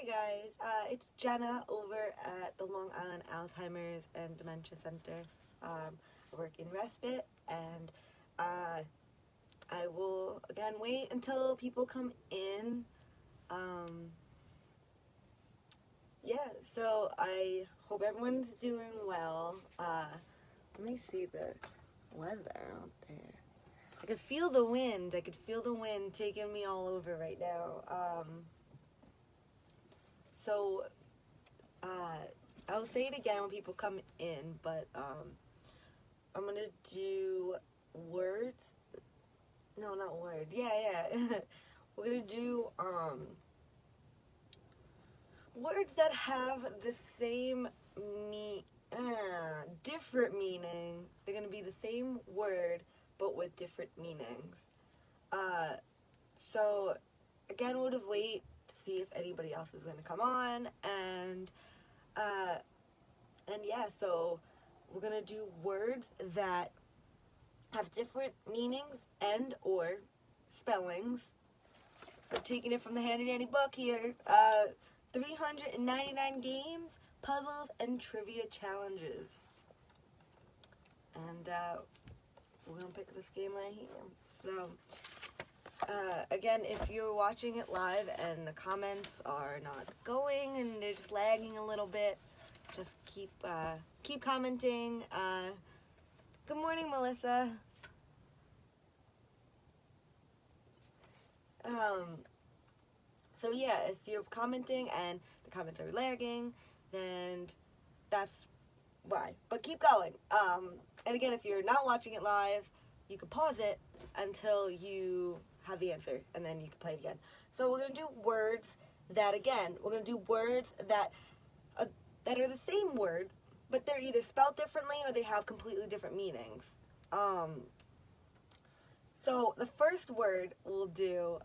Hi guys, it's Jenna over at the Long Island Alzheimer's and Dementia Center. I work in respite, and uh, I will again wait until people come in. Um, yeah, so I hope everyone's doing well. Let me see the weather out there. I could feel the wind. I could feel the wind taking me all over right now. So Uh, I'll say it again when people come in, but I'm gonna do words. No, not words. Yeah. We're gonna do words that have the same different meaning. They're gonna be the same word, but with different meanings. Uh, so again, we'll just wait to see if anybody else is gonna come on, uh, and yeah, so we're gonna do words that have different meanings and or spellings. We're taking it from the handy dandy book here. 399 games, puzzles, and trivia challenges. And we're gonna pick this game right here. So again, if you're watching it live and the comments are not going and they're just lagging a little bit, just keep commenting. Good morning, Melissa. So yeah, if you're commenting and the comments are lagging, then that's why. But keep going. And again, if you're not watching it live, you can pause it until you have the answer, and then you can play it again. So we're gonna do words that, again, we're gonna do words that are the same word, but they're either spelled differently or they have completely different meanings. So the first word we'll do,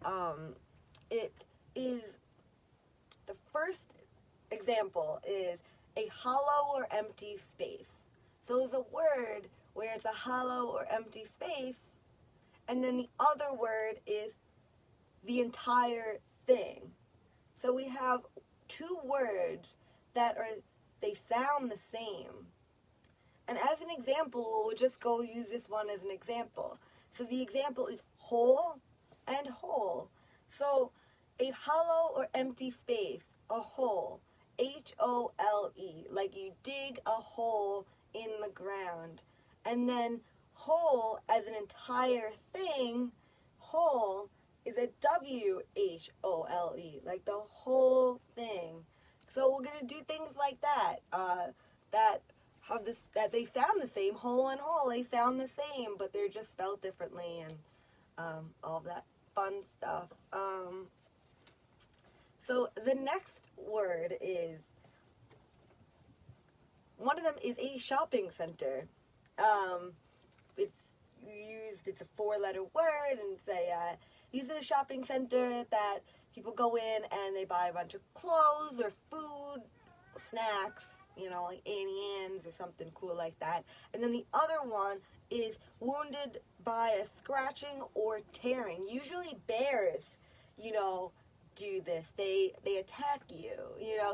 it is, the first example is a hollow or empty space. So there's a word where it's a hollow or empty space, and then the other word is the entire thing. So we have two words that they sound the same. And as an example, we'll just go use this one as an example. So the example is whole and hole. So a hollow or empty space, a hole, H-O-L-E, like you dig a hole in the ground. And then whole as an entire thing, whole is a W-H-O-L-E, like the whole thing. So we're going to do things like that, that they sound the same, whole and whole, they sound the same, but they're just spelled differently, and all of that fun stuff. So the next word is, one of them is a shopping center. It's a four-letter word, and say, use a shopping center that people go in and they buy a bunch of clothes or food, snacks, like Annie Ann's or something cool like that. And then the other one is wounded by a scratching or tearing. Usually bears, do this. They attack you,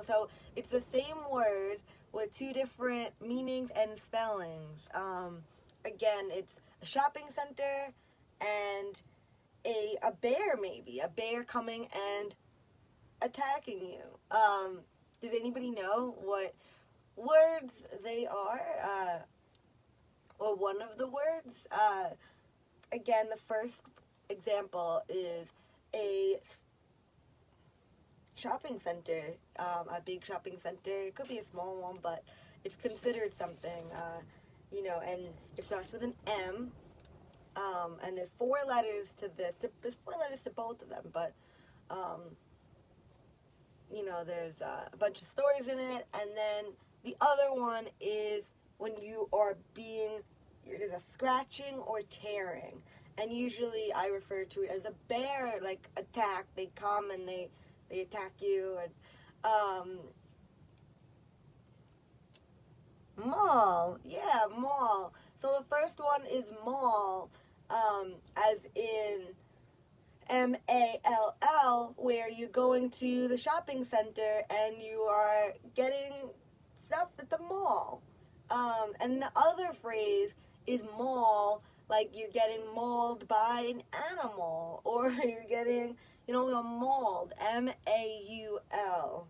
So it's the same word with two different meanings and spellings. Again, it's a shopping center and a bear, maybe. A bear coming and attacking you. Does anybody know what words they are? Or one of the words? Again, the first example is a shopping center, a big shopping center. It could be a small one, but it's considered something, and it starts with an M, and there's four letters to this. There's four letters to both of them, but, there's a bunch of stories in it. And then the other one is when you are there's a scratching or tearing. And usually I refer to it as a bear, like, attack. They come and they attack you. And mall. Yeah, mall. So the first one is mall, as in MALL, where you're going to the shopping center and you are getting stuff at the mall. And the other phrase is maul, like you're getting mauled by an animal, or you're getting, you're mauled, MAUL.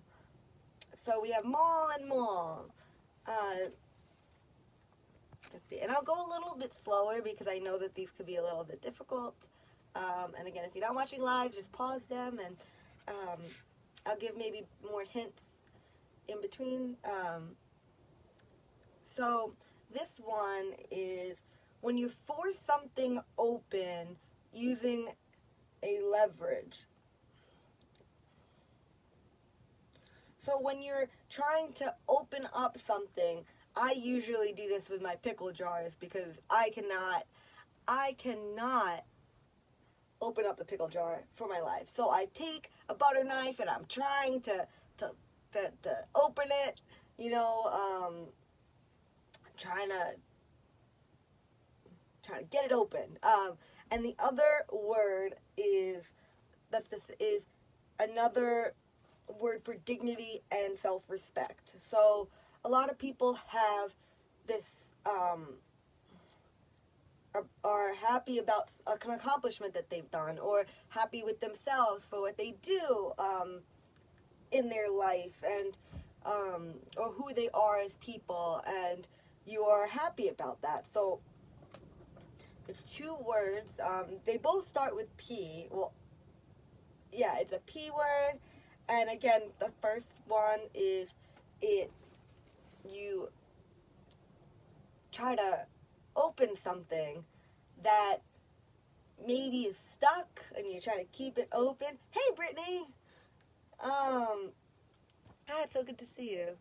So we have maul and maul. Let's see, and I'll go a little bit slower because I know that these could be a little bit difficult. And again, if you're not watching live, just pause them, and I'll give maybe more hints in between. So this one is when you force something open using a leverage. So when you're trying to open up something, I usually do this with my pickle jars because I cannot open up the pickle jar for my life. So I take a butter knife and I'm trying to open it, trying to get it open. And the other word is another word for dignity and self-respect. So a lot of people have this are happy about an accomplishment that they've done, or happy with themselves for what they do in their life, and or who they are as people, and you are happy about that. So it's two words. They both start with P. Well, yeah, it's a P word. And again, the first one is you try to open something that maybe is stuck and you try to keep it open. Hey, Brittany. Hi, it's so good to see you.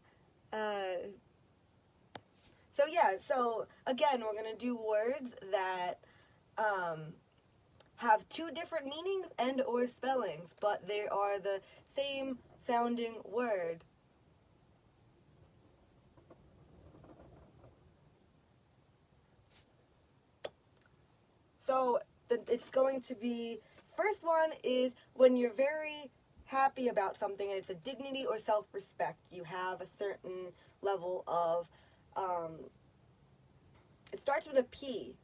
So again, we're going to do words that have two different meanings and or spellings, but they are the same sounding word. So it's going to be, first one is when you're very happy about something and it's a dignity or self-respect. You have a certain level of, it starts with a P.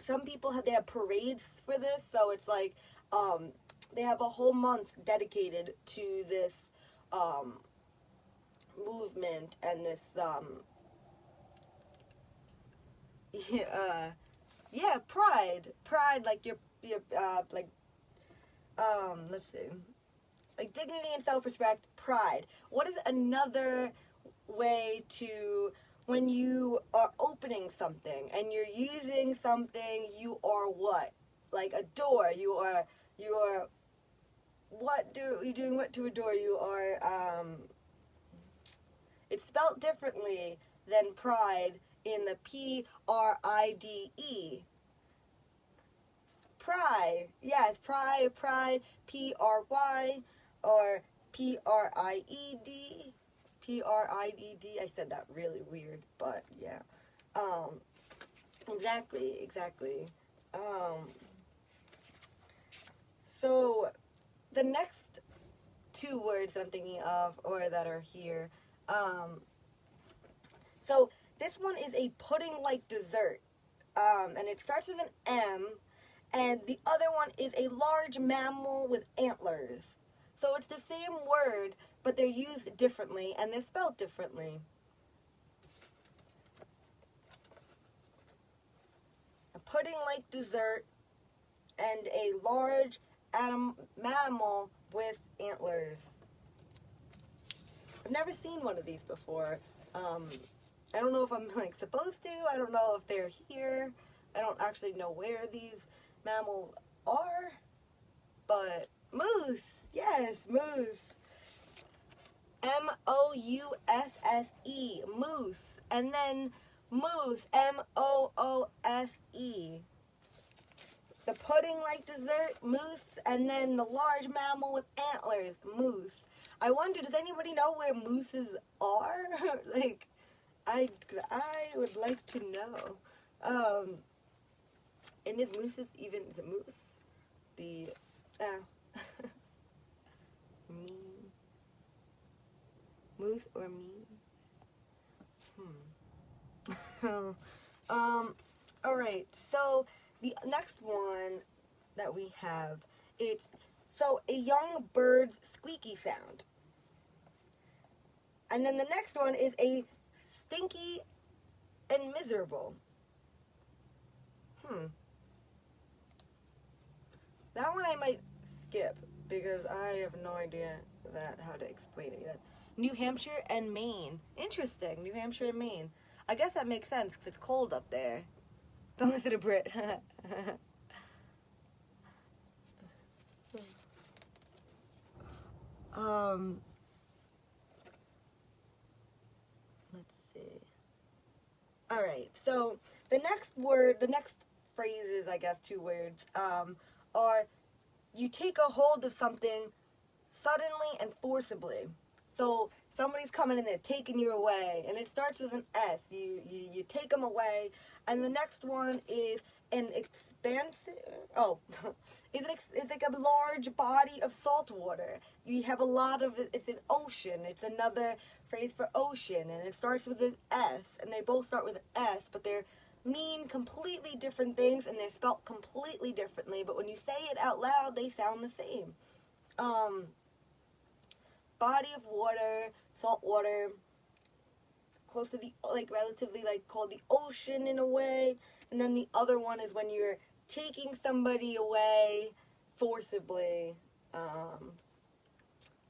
Some people they have parades for this, so it's like they have a whole month dedicated to this movement and this pride, like your let's see, like dignity and self-respect, pride. What is another way to, when you are opening something and you're using something, you are what? Like a door, you are you're doing what to a door? You are, it's spelt differently than pride in the PRIDE. Pry, yes, pride, PRY, or PRIED. PRIDD. I said that really weird, but yeah. Exactly. So the next two words that I'm thinking of, or that are here, so this one is a pudding-like dessert, and it starts with an M, and the other one is a large mammal with antlers. So it's the same word, but they're used differently, and they're spelled differently. A pudding-like dessert and a large mammal with antlers. I've never seen one of these before. I don't know if I'm supposed to. I don't know if they're here. I don't actually know where these mammals are. But moose. Yes, moose. MOUSSE. Moose. And then moose. MOOSE. The pudding-like dessert, moose, and then the large mammal with antlers, moose. I wonder, does anybody know where mooses are? I would like to know. And is it moose? Me. Moose or me? Alright, so the next one that we have, it's, so a young bird's squeaky sound. And then the next one is a stinky and miserable. That one I might skip because I have no idea how to explain it yet. New Hampshire and Maine. Interesting, New Hampshire and Maine. I guess that makes sense because it's cold up there. Don't listen to Brit. Let's see. Alright, so the next phrases, I guess 2 words, are you take a hold of something suddenly and forcibly. So somebody's coming and they're taking you away, and it starts with an S. You take them away, and the next one is an expansive. Oh, it's like a large body of salt water. You have a lot of it. It's an ocean. It's another phrase for ocean, and it starts with an S, and they both start with an S, but they're mean completely different things, and they're spelt completely differently. But when you say it out loud, they sound the same. Body of water, salt water, close to the, like, relatively, like, called the ocean in a way. And then the other one is when you're taking somebody away forcibly.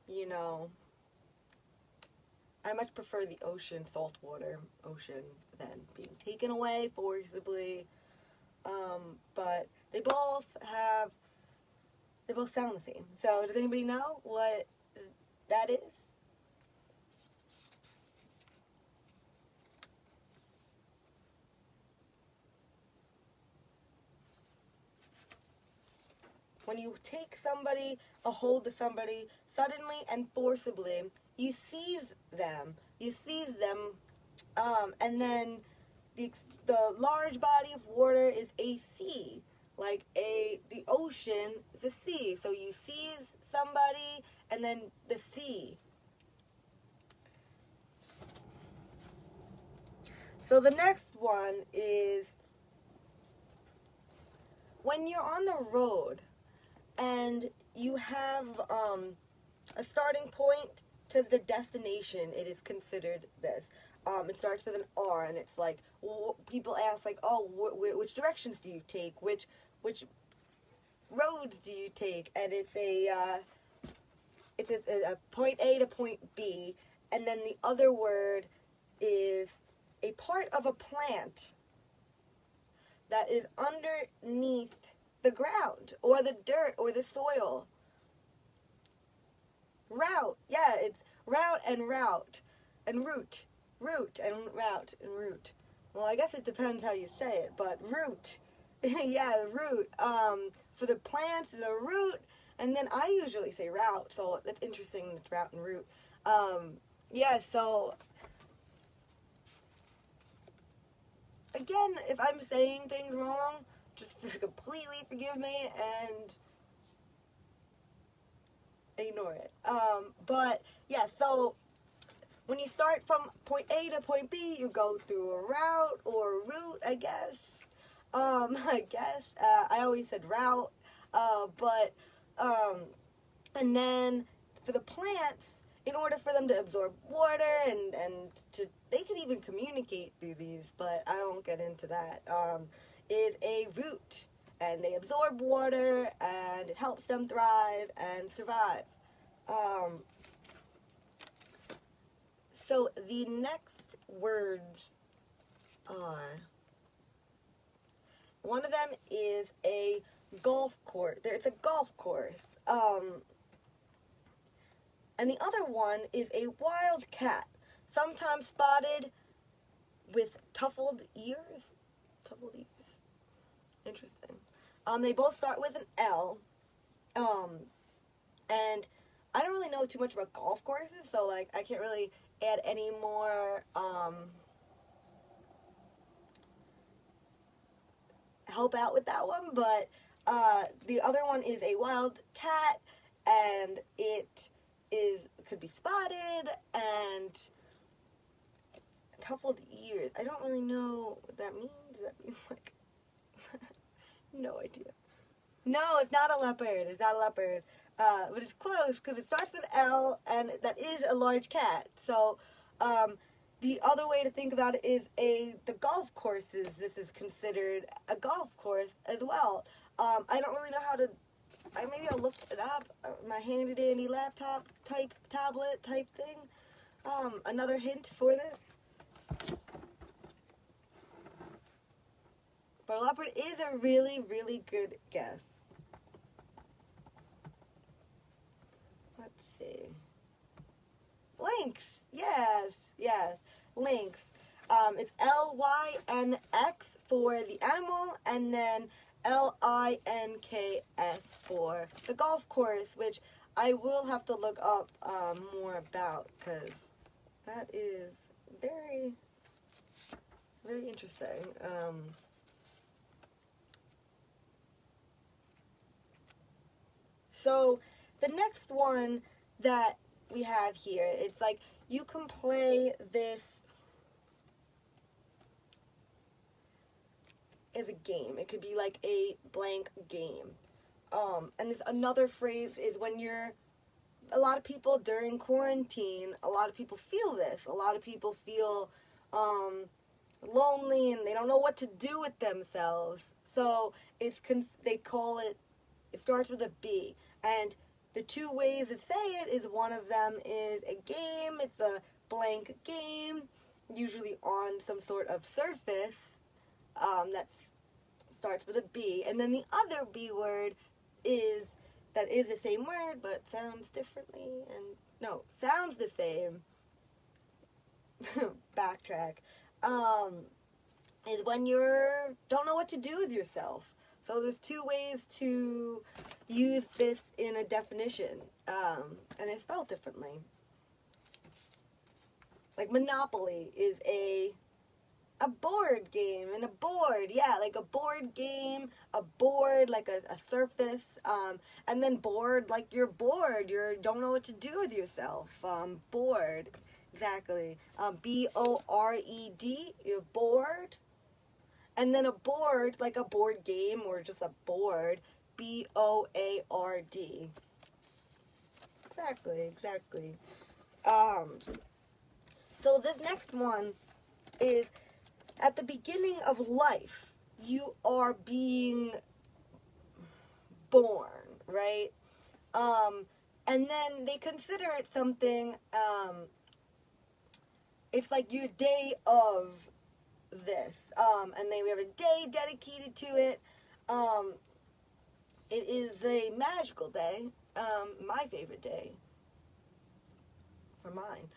You know, I much prefer the ocean, saltwater ocean, than being taken away forcibly. But they both sound the same. So does anybody know what that is? When you take a hold of somebody suddenly and forcibly, you seize them. And then the large body of water is a sea, like the ocean is a sea. So you seize somebody, and then the sea. So the next one is when you're on the road and you have a starting point to the destination. It is considered this. It starts with an R, and it's like, people ask, like, oh, which directions do you take? Which roads do you take? And it's a point A to point B, and then the other word is a part of a plant that is underneath the ground, or the dirt, or the soil. Route, yeah, it's route and route, and root and route and root. Well, I guess it depends how you say it, but root, yeah, root. For the plant, the root, and then I usually say route, so that's interesting. It's route and root. Yeah, so again, if I'm saying things wrong, just completely forgive me and ignore it. But yeah, so when you start from point A to point B, you go through a route or a route, I guess. I always said route, and then for the plants, in order for them to absorb water and they can even communicate through these, but I won't get into that, is a root. And they absorb water, and it helps them thrive and survive. So the next words are, one of them is a golf course. It's a golf course. And the other one is a wild cat, sometimes spotted with tuffled ears. Interesting. They both start with an L. And I don't really know too much about golf courses, so like I can't really add any more help out with that one, but The other one is a wild cat, and it could be spotted and tuffled ears. I don't really know what that means. Does that mean like no idea. No, it's not a leopard. It's not a leopard. But it's close because it starts with L, and that is a large cat. So, the other way to think about it is the golf courses. This is considered a golf course as well. I don't really know how to. Maybe I'll look it up. My handy dandy laptop type tablet type thing. Another hint for this. But a leopard is a really, really good guess. Let's see. Lynx. Yes, yes. Lynx. It's Lynx for the animal, and then LINKS for the golf course, which I will have to look up more about, because that is very, very interesting. So the next one that we have here, it's like you can play this as a game. It could be like a blank game. And this another phrase is when a lot of people during quarantine, a lot of people feel this. A lot of people feel lonely and they don't know what to do with themselves. So they call it, it starts with a B. And the two ways to say it is one of them is a game. It's a blank game, usually on some sort of surface that starts with a B. And then the other B word is the same word but sounds differently. And no, sounds the same. Backtrack. Is when you don't know what to do with yourself. So there's two ways to use this in a definition, and it's spelled differently. Like Monopoly is a board game, and a board, yeah, like a board game, a board, like a surface, and then bored, like you're bored, you don't know what to do with yourself, bored, exactly, B-O-R-E-D, you're bored. And then a board, like a board game or just a board, B-O-A-R-D. Exactly. So this next one is, at the beginning of life, you are being born, right? And then they consider it something, it's like your day of this, and we have a day dedicated to it. It is a magical day, my favorite day for mine.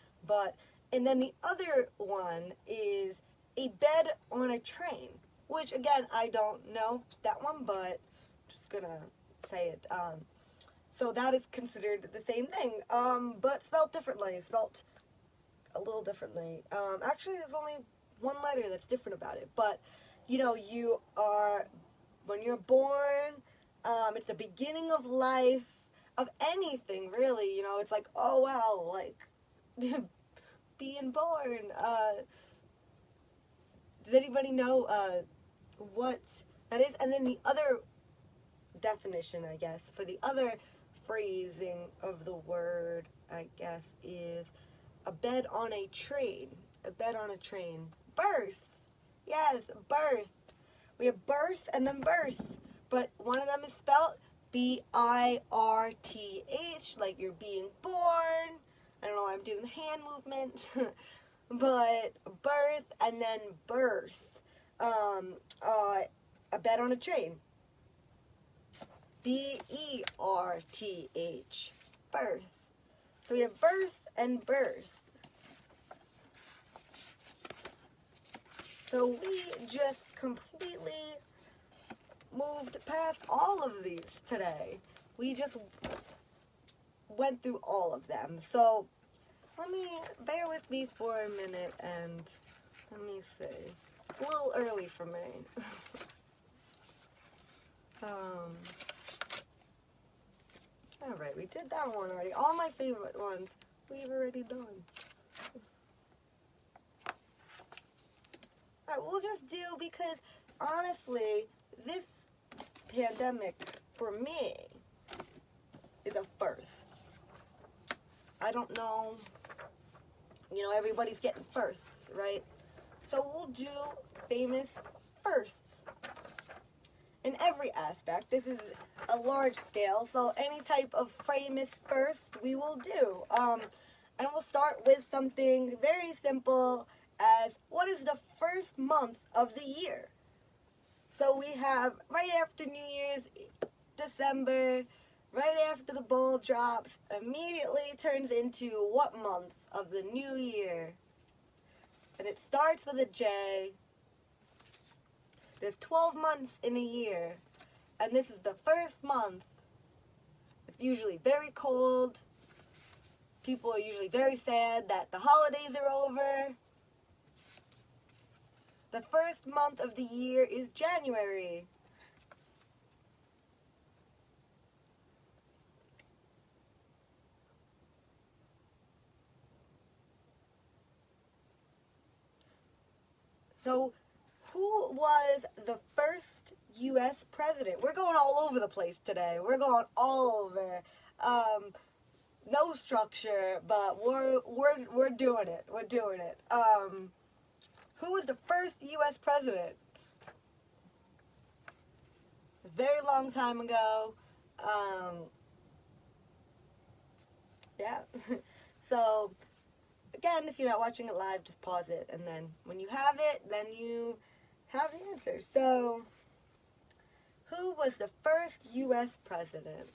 And then the other one is a bed on a train, which again I don't know that one, but just gonna say it. So that is considered the same thing, but spelled differently, spelled a little differently. Actually, there's only one letter that's different about it, but when you're born, it's the beginning of life, of anything really, it's like, oh wow, like being born. Does anybody know what that is? And then the other definition, I guess, for the other phrasing of the word, I guess, is a bed on a train. A bed on a train. Birth. Yes, birth. We have birth and then birth. But one of them is spelled B-I-R-T-H, like you're being born. I don't know why I'm doing the hand movements. But birth and then birth. A bed on a train. B-E-R-T-H. Birth. So we have birth and birth. So we just completely moved past all of these today. We just went through all of them. So bear with me for a minute and let me see. It's a little early for me. Alright, we did that one already. All my favorite ones we've already done. Alright, we'll just do, because honestly, this pandemic for me is a first. I don't know, everybody's getting firsts, right? So we'll do famous firsts in every aspect. This is a large scale, so any type of famous first we will do. And we'll start with something very simple as, what is the first month of the year? So we have right after New Year's, December, right after the ball drops, immediately turns into what month of the new year? And it starts with a J. There's 12 months in a year, and this is the first month. It's usually very cold. People are usually very sad that the holidays are over. The first month of the year is January. So, who was the first U.S. president? We're going all over the place today. We're going all over. No structure, but we're doing it. We're doing it. Who was the first U.S. president? A very long time ago. Yeah. So, again, if you're not watching it live, just pause it. And then when you have it, then you have the answer. So, who was the first U.S. president?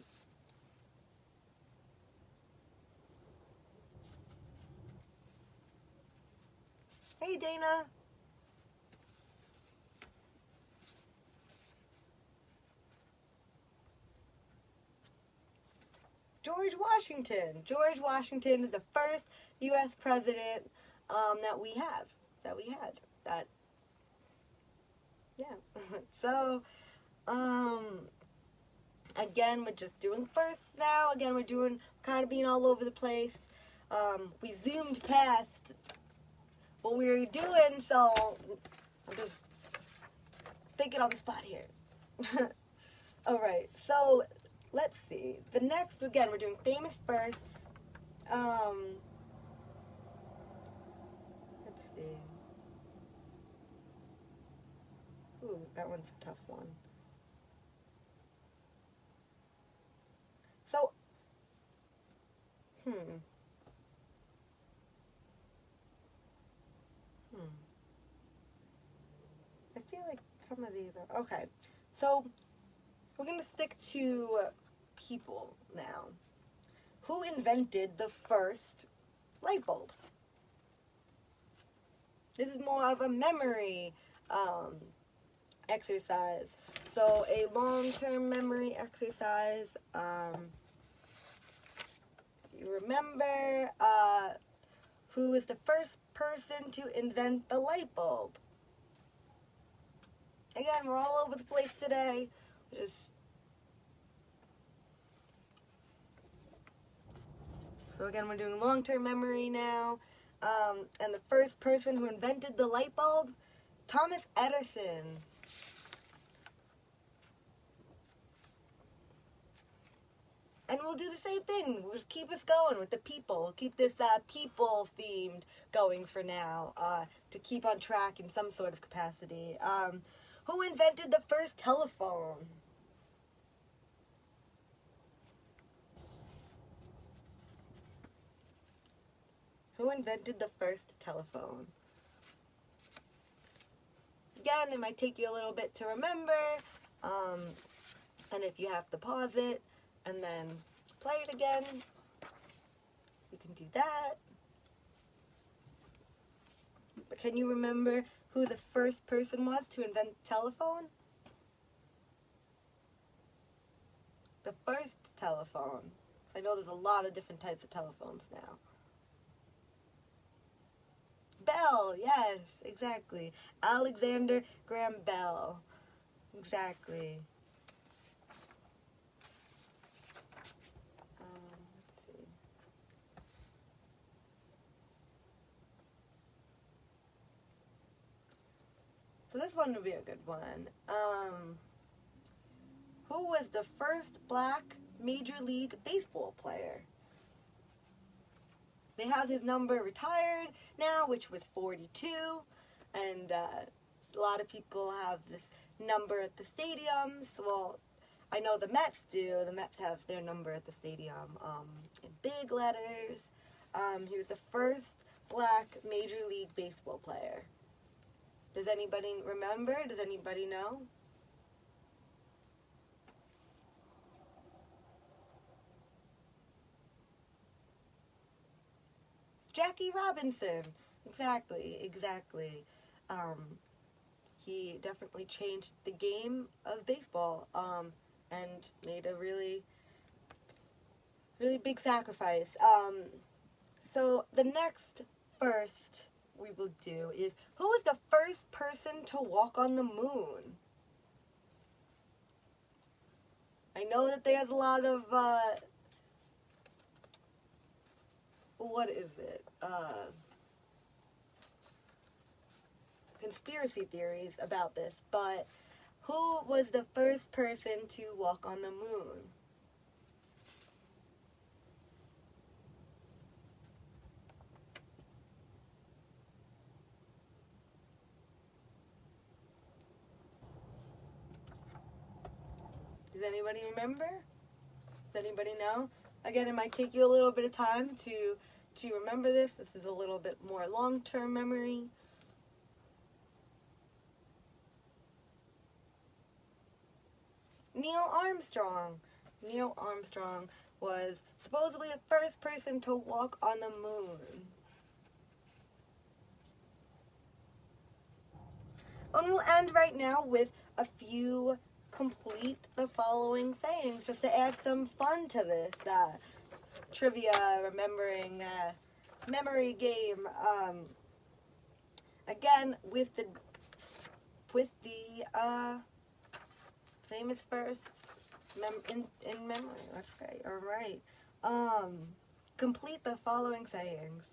Hey, Dana. George Washington. George Washington is the first U.S. president that we had. So, again, we're just doing firsts now. Again, we're doing, kind of being all over the place. We zoomed past what we were doing, so I'm just thinking on the spot here. Alright, so let's see. The next, again, we're doing famous firsts. Let's see. Ooh, that one's a tough one. So, I feel like some of these are, okay. So, we're going to stick to people now. Who invented the first light bulb? This is more of a memory exercise. So a long-term memory exercise. You remember who was the first person to invent the light bulb? Again, we're all over the place today. So again, we're doing long-term memory now. And the first person who invented the light bulb, Thomas Edison. And we'll do the same thing. We'll just keep us going with the people. Keep this people themed going for now to keep on track in some sort of capacity. Who invented the first telephone? Who invented the first telephone? Again, it might take you a little bit to remember. And if you have to pause it and then play it again, you can do that. But can you remember who the first person was to invent telephone? The first telephone. I know there's a lot of different types of telephones now. Bell, yes, exactly. Alexander Graham Bell. Exactly. this one would be a good one. Who was the first black Major League Baseball player? They have his number retired now, which was 42, and a lot of people have this number at the stadiums. Well, I know the Mets do. The Mets have their number at the stadium in big letters. He was the first black Major League Baseball player. Does anybody remember? Does anybody know? Jackie Robinson. Exactly. He definitely changed the game of baseball and made a really big sacrifice. So the next first we will do is, who was the first person to walk on the moon? I know that there's a lot of, what is it? Conspiracy theories about this, but who was the first person to walk on the moon? Does anybody remember? Does anybody know? Again, it might take you a little bit of time to remember this. This is a little bit more long-term memory. Neil Armstrong. Neil Armstrong was supposedly the first person to walk on the moon. And we'll end right now with a few complete the following sayings, just to add some fun to this trivia, remembering, memory game. Again, with the famous verse in memory. That's great. All right. Complete the following sayings.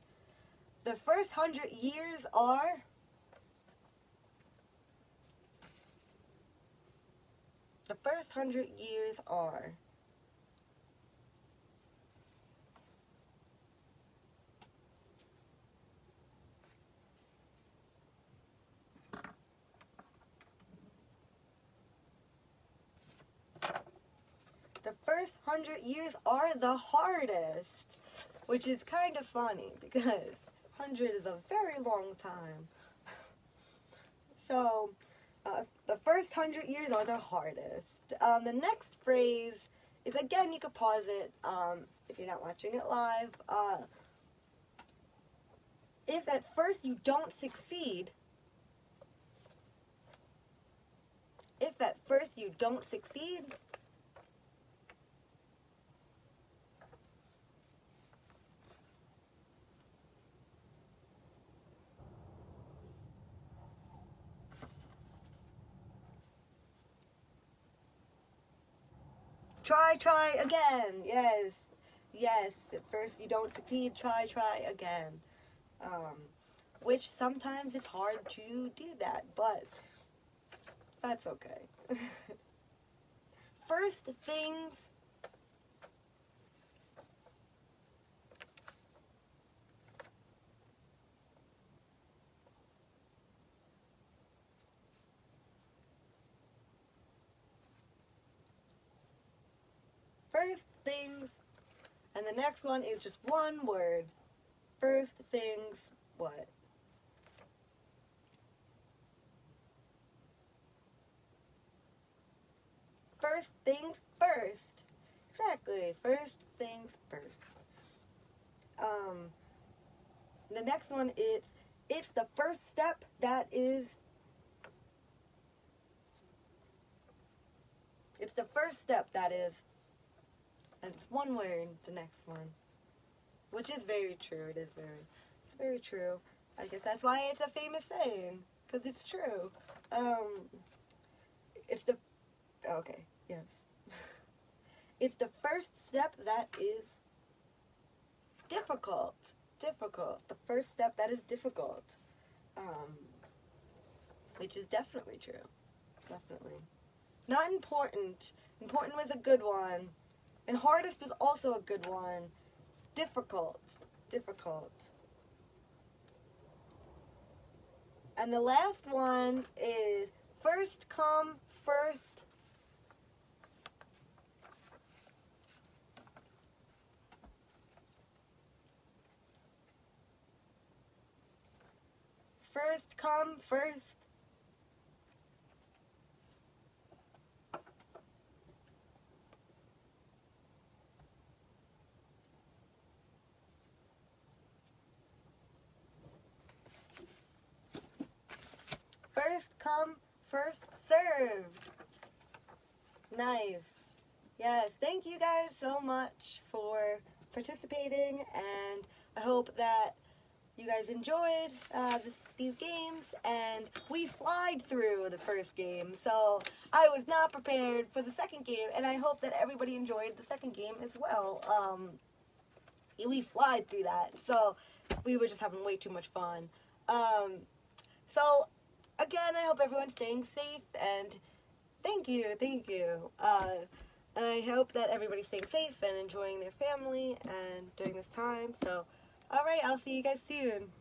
The first 100 years are. The first 100 years are. The first 100 years are the hardest, which is kind of funny because 100 is a very long time. So, the first 100 years are the hardest. The next phrase is, again, you could pause it if you're not watching it live. If at first you don't succeed, try again. Yes. At first you don't succeed, try again. Which sometimes it's hard to do that, but that's okay. First things and the next one is just one word. First things what? First things first. Exactly. First things first. The next one is, it's the first step that is. It's the first step that is. And it's one word, the next one. Which is very true. It's very true. I guess that's why it's a famous saying. Because it's true. Yes. It's the first step that is difficult. The first step that is difficult. which is definitely true. Definitely. Not important. Important was a good one. And hardest was also a good one. Difficult. Difficult. And the last one is first come, first. First come, first. First come, first served. Nice. Yes, thank you guys so much for participating, and I hope that you guys enjoyed these games, and we flied through the first game, so I was not prepared for the second game, and I hope that everybody enjoyed the second game as well. We flied through that, so we were just having way too much fun. So, again, I hope everyone's staying safe, and thank you. And I hope that everybody's staying safe and enjoying their family and during this time. So, alright, I'll see you guys soon.